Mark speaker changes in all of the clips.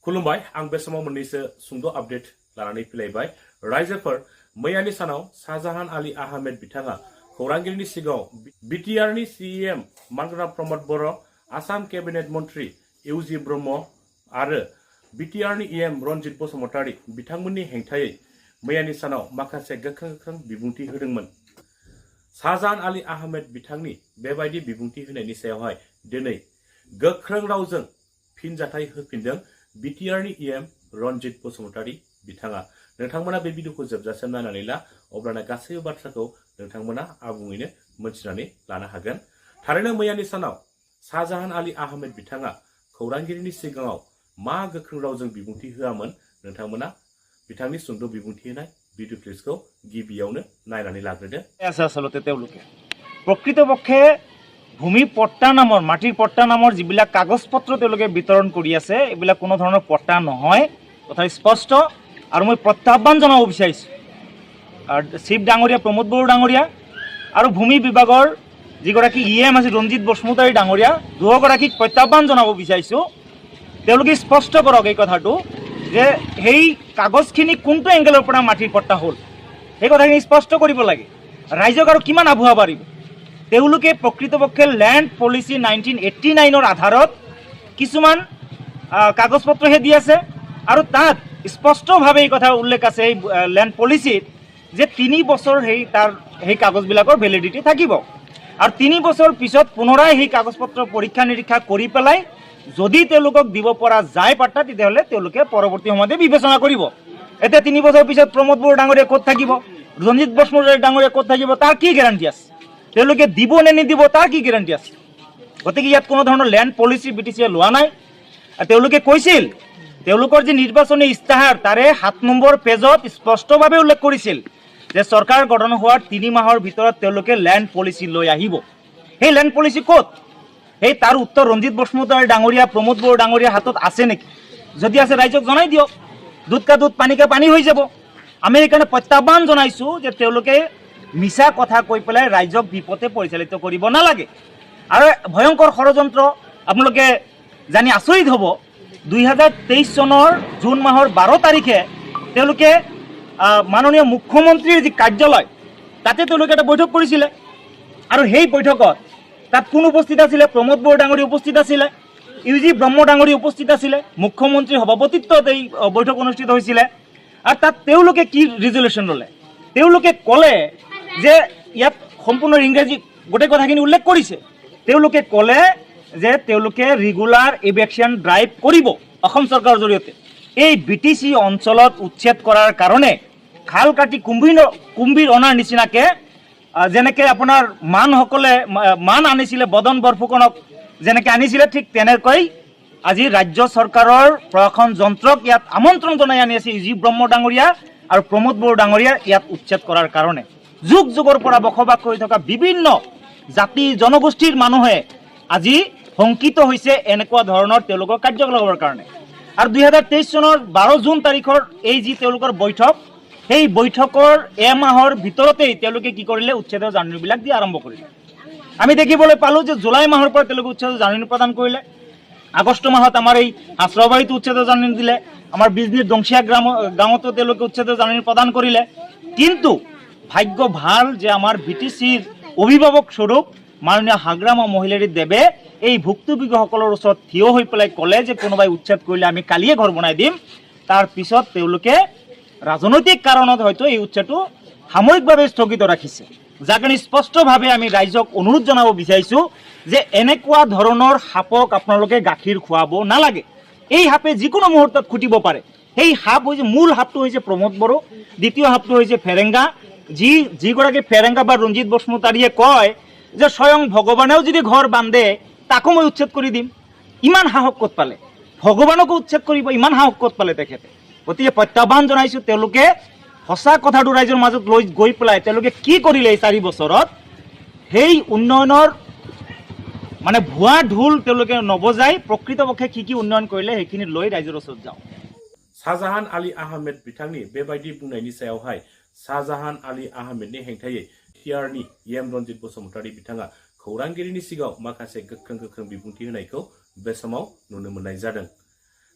Speaker 1: खुलुमबाय आं बे समाव मोननैसो सुंद' आपडेट लानानै फैलायबाय। रायजोफोर मैयानि सानाव शाहजाहान आली आहमेद बिथाङा खौरांगिरिनि सिगाङाव बिटिआरनि सीएम मानगोनां प्रमद बर', आसाम केबिनेट मन्त्री इउजि ब्रह्म आरो बिटिआरनि इएम रन्जित बसुमतारी बिथांमोननि हेंथायै मैयानि सानाव माखासे गोख्रों बिबुंथि होदोंमोन। शाहजाहान आली आहमेद बिथांनि बेबायदि बिबुंथि होनायनि सायावहाय दिनै गोख्रों रावजों फिनजाथाय होफिनदों बिटिआरनि इएम रन्जित बसुमतारी बिथाङा। नोंथांमोना बे भिडिअखौ जोबजासिम नायनानै ला, अब्लाना गासैबो बाथ्राखौ नोंथांमोना आबुङैनो मोनथिनानै लानो हागोन। थारैनो मैयानि सानाव शाहजाहान आली आहमेद बिथाङा खौरांगिरिनि सिगाङाव मा गोख्रों रावजों बिबुंथि होआमोन, नोंथांमोना बिथांनि सुंद' बिबुंथि होनाय भिडिअ क्लिपखौ गिबियावनो नायनानै लाग्रोदो।
Speaker 2: आसलते प्रकृतपक्षे भूमि पट्टा नाমৰ মাটিৰ পট্টা নামৰ যিবিলাক কাগজ পত্ৰ তেওঁলোকে বিতৰণ কৰি আছে, এইবিলাক কোনো ধৰণৰ পট্টা নহয়, কথা স্পষ্ট। আৰু মই প্ৰত্যাহ্বান জনাব বিচাৰিছোঁ চিফ ডাঙৰীয়া প্ৰমোদ বড়ো ডাঙৰীয়া আৰু ভূমি বিভাগৰ যিগৰাকী ইএম আছে ৰঞ্জিত বসুমতাৰী ডাঙৰীয়া, দুয়োগৰাকীক প্ৰত্যাহ্বান জনাব বিচাৰিছোঁ, তেওঁলোকে স্পষ্ট কৰক এই কথাটো যে সেই কাগজখিনি কোনটো এংগেলৰ পৰা মাটিৰ পট্টা হ'ল, সেই কথাখিনি স্পষ্ট কৰিব লাগে। ৰাইজক আৰু কিমান আভুৱা পাৰিব? তেওঁলোকে প্ৰকৃতপক্ষে লেণ্ড পলিচি 1989ৰ আধাৰত কিছুমান কাগজ পত্ৰহে দি আছে, আৰু তাত স্পষ্টভাৱে এই কথা উল্লেখ আছে এই লেণ্ড পলিচিত যে 3 বছৰ সেই কাগজবিলাকৰ ভেলিডিটি থাকিব, আৰু 3 বছৰ পিছত পুনৰাই সেই কাগজ পত্ৰ পৰীক্ষা নিৰীক্ষা কৰি পেলাই যদি তেওঁলোকক দিব পৰা যায় পাট্টা, তেতিয়াহ'লে তেওঁলোকে পৰৱৰ্তী সময়তে বিবেচনা কৰিব। এতিয়া 3 বছৰ পিছত প্ৰমোদ বড়ো ডাঙৰীয়া ক'ত থাকিব, ৰঞ্জিত বসুমতাৰী ডাঙৰীয়া ক'ত থাকিব, তাৰ কি গেৰাণ্টি আছে? তেওঁলোকে দিব নে নিদিব তাৰ কি গেৰাণ্টি আছে? গতিকে ইয়াত কোনো ধৰণৰ লেণ্ড পলিচি বিটিচিয়ে লোৱা নাই। তেওঁলোকে কৈছিল তেওঁলোকৰ যি নিৰ্বাচনী ইস্তাহাৰ তাৰে 7 নম্বৰ পেজত স্পষ্টভাৱে উল্লেখ কৰিছিল যে চৰকাৰ গঠন হোৱাৰ 3 মাহৰ ভিতৰত তেওঁলোকে লেণ্ড পলিচি লৈ আহিব। সেই লেণ্ড পলিচি ক'ত? সেই তাৰ উত্তৰ ৰঞ্জিত বসুমতাৰী ডাঙৰীয়া প্ৰমোদ বড়ো ডাঙৰীয়াৰ হাতত আছে নেকি? যদি আছে ৰাইজক জনাই দিয়ক, দুধ কা দুধ পানী কা পানী হৈ যাব। আমি সেইকাৰণে প্ৰত্যাহ্বান জনাইছোঁ যে তেওঁলোকে মিছা কথা কৈ পেলাই ৰাইজক বিপথে পৰিচালিত কৰিব নালাগে। আৰু ভয়ংকৰ ষড়যন্ত্ৰ আপোনালোকে জানি আচৰিত হ'ব, 2023 চনৰ জুন মাহৰ 12 তাৰিখে তেওঁলোকে মাননীয় মুখ্যমন্ত্ৰীৰ যি কাৰ্যালয় তাতে তেওঁলোকে এটা বৈঠক কৰিছিলে, আৰু সেই বৈঠকত তাত কোন উপস্থিত আছিলে? প্ৰমোদ বড়ো ডাঙৰী উপস্থিত আছিলে, ইউজি ব্ৰহ্ম ডাঙৰী উপস্থিত আছিলে, মুখ্যমন্ত্ৰীৰ সভাপতিত্বত এই বৈঠক অনুষ্ঠিত হৈছিলে। আৰু তাত তেওঁলোকে কি ৰিজলিউশ্যন ল'লে? তেওঁলোকে ক'লে যে ইয়াত সম্পূৰ্ণ ইংৰাজী গোটেই কথাখিনি উল্লেখ কৰিছে। তেওঁলোকে ক'লে যে তেওঁলোকে ৰেগুলাৰ ইভেকশ্যন ড্ৰাইভ কৰিব অসম চৰকাৰৰ জৰিয়তে। এই বিটিচি অঞ্চলত উচ্ছেদ কৰাৰ কাৰণে খাল কাটি কুম্ভীৰ অনাৰ নিচিনাকৈ যেনেকৈ আপোনাৰ মানসকলে মান আনিছিলে, বদন বৰফুকনক যেনেকৈ আনিছিলে, ঠিক তেনেকৈ আজি ৰাজ্য চৰকাৰৰ প্ৰশাসন যন্ত্ৰক ইয়াত আমন্ত্ৰণ জনাই আনি আছে ইউজি ব্ৰহ্ম ডাঙৰীয়া আৰু প্ৰমোদ বড়ো ডাঙৰীয়া ইয়াত উচ্ছেদ কৰাৰ কাৰণে। যুগ যুগৰ পৰা বসবাস কৰি থকা বিভিন্ন জাতি জনগোষ্ঠীৰ মানুহে আজি শংকিত হৈছে এনেকুৱা ধৰণৰ তেওঁলোকৰ কাৰ্যকলাপৰ কাৰণে। আৰু 2023 চনৰ 12 জুন তাৰিখৰ এই যি তেওঁলোকৰ বৈঠক, সেই বৈঠকৰ এমাহৰ ভিতৰতেই তেওঁলোকে কি কৰিলে? উচ্ছেদৰ জাননীবিলাক দিয়া আৰম্ভ কৰিলে। আমি দেখিবলৈ পালোঁ যে জুলাই মাহৰ পৰা তেওঁলোকে উচ্ছেদৰ জাননী প্ৰদান কৰিলে, আগষ্ট মাহত আমাৰ এই হাছৰাবাৰীত উচ্ছেদৰ জাননী দিলে, আমাৰ বিজনীৰ দংচিয়া গাঁৱতো তেওঁলোকে উচ্ছেদৰ জাননী প্ৰদান কৰিলে। কিন্তু ভাগ্য ভাল যে আমাৰ বিটিচিৰ অভিভাৱক স্বৰূপ মাননীয় হাগ্ৰামা মহিলাৰী দেৱে এই ভুক্তভোগীসকলৰ ওচৰত থিয় হৈ পেলাই ক'লে যে কোনোবাই উচ্ছেদ কৰিলে আমি কালিয়ে ঘৰ বনাই দিম। তাৰ পিছত তেওঁলোকে ৰাজনৈতিক কাৰণত হয়তো এই উচ্ছেদটো সাময়িকভাৱে স্থগিত ৰাখিছে। যাৰ কাৰণে স্পষ্টভাৱে আমি ৰাইজক অনুৰোধ জনাব বিচাৰিছোঁ যে এনেকুৱা ধৰণৰ সাপক আপোনালোকে গাখীৰ খুৱাব নালাগে। এই সাপে যিকোনো মুহূৰ্তত খুটিব পাৰে। সেই সাপ হৈছে, মূল সাপটো হৈছে প্ৰমোদ বড়ো, দ্বিতীয় সাপটো হৈছে ফেৰেংগা। যিগৰাকী ফেৰেংগা বা ৰঞ্জিত বসুমতাৰীয়ে কয় যে স্বয়ং ভগৱানেও যদি ঘৰ বান্ধে তাকো মই উচ্ছেদ কৰি দিম। ইমান সাহস ক'ত পালে? ভগৱানকো উচ্ছেদ কৰিব ইমান সাহস ক'ত পালে তেখেতে? গতিকে প্ৰত্যাহ্বান জনাইছোঁ, তেওঁলোকে সঁচা কথাটো ৰাইজৰ মাজত লৈ গৈ পেলাই তেওঁলোকে কি কৰিলে এই 4 বছৰত, সেই উন্নয়নৰ মানে ভুৱা ঢোল তেওঁলোকে নবজাই প্ৰকৃতপক্ষে কি উন্নয়ন কৰিলে সেইখিনি লৈ ৰাইজৰ ওচৰত যাওঁ।
Speaker 1: शाहजाहान आली आहमेद बिथांनि बेबायदि बुंनायनि सायावहाय शाहजाहान आली आहमेदनि हेंथायै बिटिआरनि इएम रन्जित बसुमतारी बिथाङा खौरांगिरिनि सिगाङाव माखासे गोख्रों बिबुंथि होनायखौ बे समाव नुनो मोननाय जादों।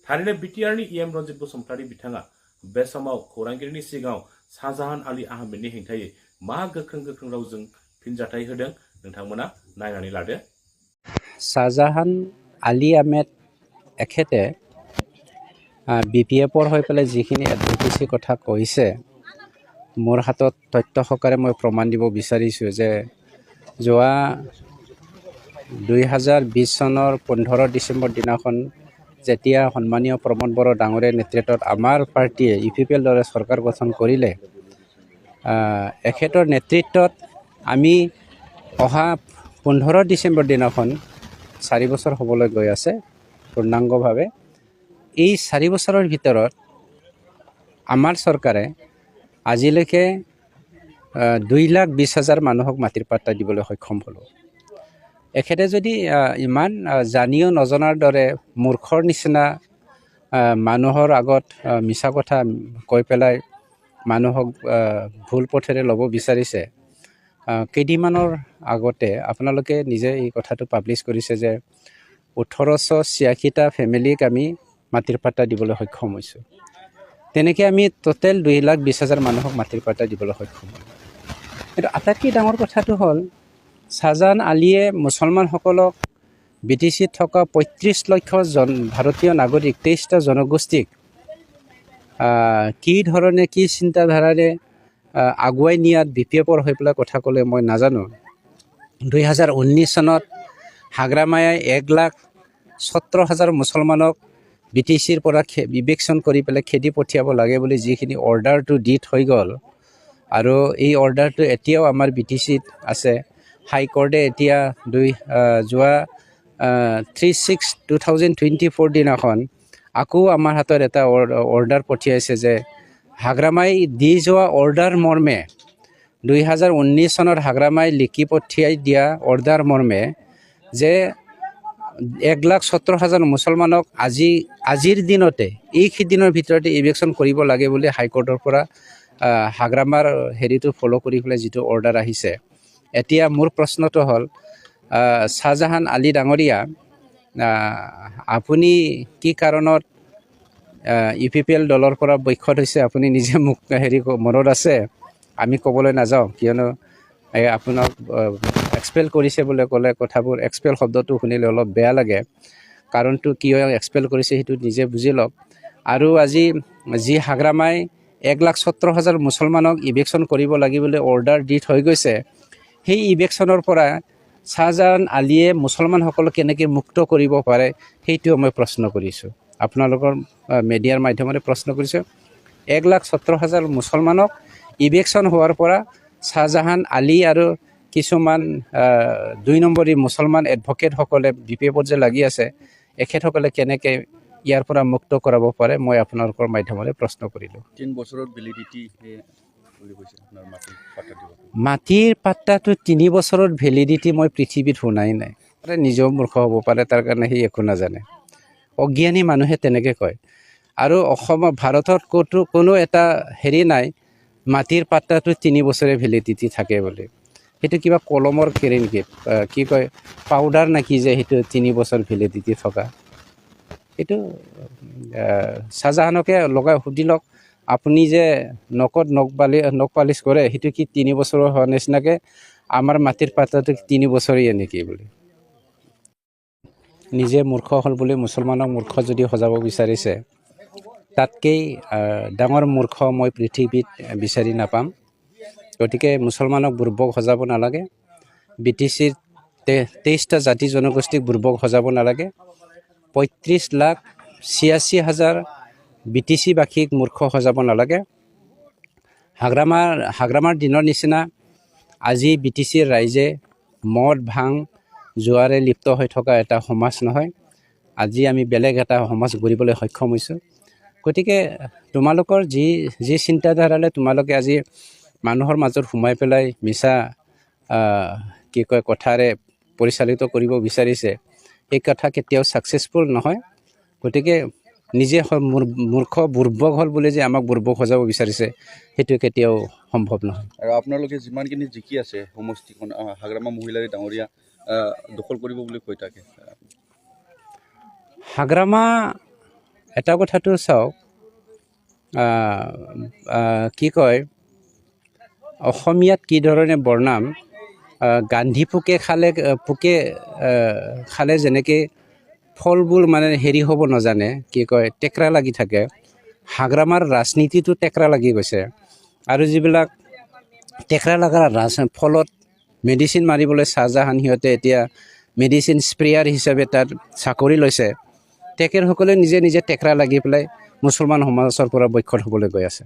Speaker 1: थारैनो बिटिआरनि इएम रन्जित बसुमतारी बिथाङा बे समाव खौरांगिरिनि सिगाङाव शाहजाहान आली आहमेदनि हेंथायै मा गोख्रों गोख्रों रावजों फिनजाथाय होदों नोंथांमोना नायनानै लादो।
Speaker 3: शाहজাहान आলী आहমেদ এখেতে BPFৰ হৈ পেলাই যিখিনি এডভকেচি কথা কৈছে মোৰ হাতত তথ্য সহকাৰে মই প্ৰমাণ দিব বিচাৰিছোঁ যে যোৱা 2020 চনৰ 15 ডিচেম্বৰ দিনাখন যেতিয়া সন্মানীয় প্ৰমোদ বড়ো ডাঙৰীয়াৰ নেতৃত্বত আমাৰ পাৰ্টিয়ে UPPL দলে চৰকাৰ গঠন কৰিলে এখেতৰ নেতৃত্বত আমি অহা 15 ডিচেম্বৰ দিনাখন 4 বছৰ হ'বলৈ গৈ আছে পূৰ্ণাংগভাৱে। এই 4 বছৰৰ ভিতৰত আমাৰ চৰকাৰে আজিলৈকে 2,20,000 মানুহক মাটিৰ পাট্টা দিবলৈ সক্ষম হ'ল। এখেতে যদি ইমান জানিও নজনাৰ দৰে মূৰ্খৰ নিচিনা মানুহৰ আগত মিছা কথা কৈ পেলাই মানুহক ভুল পথেৰে ল'ব বিচাৰিছে, কেইদিনমানৰ আগতে আপোনালোকে নিজে এই কথাটো পাব্লিছ কৰিছে যে 1886টা ফেমিলিক আমি মাটিৰ পাট্টা দিবলৈ সক্ষম হৈছোঁ। তেনেকৈ আমি টোটেল 2,20,000 মানুহক মাটিৰ পাট্টা দিবলৈ সক্ষম হ'লোঁ। কিন্তু আটাইতকৈ ডাঙৰ কথাটো হ'ল শাহজাহান আলীয়ে মুছলমানসকলক BTCত থকা 35 লক্ষ ভাৰতীয় নাগৰিক 23টা জনগোষ্ঠীক কি ধৰণে কি চিন্তাধাৰাৰে আগুৱাই নিয়াত BPFৰ হৈ পেলাই কথা ক'লে মই নাজানো। 2019 চনত হাগ্ৰামায়াই 1,17,000 মুছলমানক BTCৰ পৰা ইভিকশ্যন কৰি পেলাই খেদি পঠিয়াব লাগে বুলি যিখিনি অৰ্ডাৰটো দি থৈ গ'ল আৰু এই অৰ্ডাৰটো এতিয়াও আমাৰ BTCত আছে। হাইকোৰ্টে এতিয়া যোৱা 3/6/2024 দিনাখন আকৌ আমাৰ হাতত এটা অৰ্ডাৰ পঠিয়াইছে যে হাগ্ৰামাই দি যোৱা অৰ্ডাৰ মৰ্মে 2019 চনত হাগ্ৰামাই লিখি পঠিয়াই দিয়া অৰ্ডাৰ মৰ্মে যে 1,17,000 মুছলমানক আজিৰ দিনতে এইকেইদিনৰ ভিতৰতে ইভিকশ্যন কৰিব লাগে বুলি হাইকোৰ্টৰ পৰা হাগ্ৰামাৰ হেৰিটো ফ'ল' কৰি পেলাই যিটো অৰ্ডাৰ আহিছে। এতিয়া মোৰ প্ৰশ্নটো হ'ল শাহজাহান আলী ডাঙৰীয়া, আপুনি কি কাৰণত UPPL দলৰ পৰা বৈখ্যাত হৈছে আপুনি নিজে মোক মনত আছে, আমি ক'বলৈ নাযাওঁ, কিয়নো আপোনাক এক্সপেল কৰিছে বুলি ক'লে কথাবোৰ এক্সপেল শব্দটো শুনিলে অলপ বেয়া লাগে। কাৰণটো কিয় এক্সপেল কৰিছে সেইটো নিজে বুজি লওক। আৰু আজি যি হাগ্ৰামাই 1,17,000 মুছলমানক ইভিকশ্যন কৰিব লাগিবলৈ অৰ্ডাৰ দি থৈ গৈছে, সেই ইভিকশ্যনৰ পৰা শাহজাহান আলীয়ে মুছলমানসকলক কেনেকৈ মুক্ত কৰিব পাৰে সেইটোও মই প্ৰশ্ন কৰিছোঁ, আপোনালোকৰ মিডিয়াৰ মাধ্যমেৰে প্ৰশ্ন কৰিছোঁ। 1,17,000 মুছলমানক ইভিকশ্যন হোৱাৰ পৰা শাহজাহান আলী আৰু কিছুমান 2 নম্বৰী মুছলমান এডভকেটসকলে BPFত যে লাগি আছে, এখেতসকলে কেনেকৈ ইয়াৰ পৰা মুক্ত কৰাব পাৰে মই আপোনালোকৰ মাধ্যমেৰে প্ৰশ্ন কৰিলোঁ।
Speaker 4: 3 বছৰৰ ভেলিডিটি বুলি কৈছে আপোনাৰ
Speaker 3: মাটিৰ পাট্টাটো 3 বছৰৰ ভেলিডিটি মই পৃথিৱীত শুনাই নাই। নিজেও মূৰ্খ হ'ব পাৰে, তাৰ কাৰণে সি একো নাজানে। অজ্ঞানী মানুহে তেনেকৈ কয়। আৰু অসমৰ ভাৰতত কোনো এটা হেৰি নাই মাটিৰ পাট্টাটো 3 বছৰে ভেলিডিটি থাকে বুলি। সেইটো কিবা কলমৰ কেৰেংগীত কি কয় পাউডাৰ নেকি যে সেইটো 3 বছৰ ভেলিডিটি থকা। এইটো শাহজাহানকে লগাই সুধি লওক, আপুনি যে নখত নখ পালিচ কৰে সেইটো কি 3 বছৰৰ হোৱা নিচিনাকৈ আমাৰ মাটিৰ পাট্টাটো 3 বছৰীয়া নেকি বুলি। নিজে মূৰ্খ হ'ল বুলি মুছলমানক মূৰ্খ যদি সজাব বিচাৰিছে, তাতকৈ ডাঙৰ মূৰ্খ মই পৃথিৱীত বিচাৰি নাপাম। গতিকে মুছলমানক বুৰ্বক সজাব নালাগে, BTCৰ 23টা জাতি জনগোষ্ঠীক বুৰ্বক সজাব নালাগে, 35,86,000 BTCবাসীক মূৰ্খ সজাব নালাগে। হাগ্ৰামাৰ দিনৰ নিচিনা আজি BTCৰ ৰাইজে মদ ভাং জোৱাৰে লিপ্ত হৈ থকা এটা সমাজ নহয়। আজি আমি বেলেগ এটা সমাজ গঢ়িবলৈ সক্ষম হৈছোঁ। গতিকে তোমালোকৰ যি চিন্তাধাৰালৈ তোমালোকে আজি মানুহৰ মাজত সোমাই পেলাই মিছা কি কয় কথাৰে পৰিচালিত কৰিব বিচাৰিছে, এই কথা কেতিয়াও ছাকচেছফুল নহয়। গতিকে নিজে মূৰ্খ বুৰ্বক হ'ল বুলি যে আমাক বুৰ্বক সজাব বিচাৰিছে সেইটো কেতিয়াও সম্ভৱ নহয়।
Speaker 4: আৰু আপোনালোকে যিমানখিনি জিকি আছে সমষ্টিখন হাগ্ৰামা মহিলাৰী ডাঙৰীয়া দখল কৰিব বুলি কৈ থাকে।
Speaker 3: হাগ্ৰামা এটা কথাটো চাওক, কি কয়, অসমীয়াত কি ধৰণে বৰ্ণাম, গান্ধী পোকে খালে যেনেকৈ ফলবোৰ মানে হেৰি হ'ব নাজানে, কি কয়, টেকৰা লাগি থাকে, হাগ্ৰামাৰ ৰাজনীতিটো টেকৰা লাগি গৈছে। আৰু যিবিলাক টেকৰা লগাৰ ফলত মেডিচিন মাৰিবলৈ শ্বাহজাহান সিহঁতে এতিয়া মেডিচিন স্প্ৰেয়াৰ হিচাপে তাত চাকৰি লৈছে। তেখেতসকলে নিজে নিজে টেকৰা লাগি পেলাই মুছলমান সমাজৰ পৰা বৈক্ষত হ'বলৈ গৈ আছে।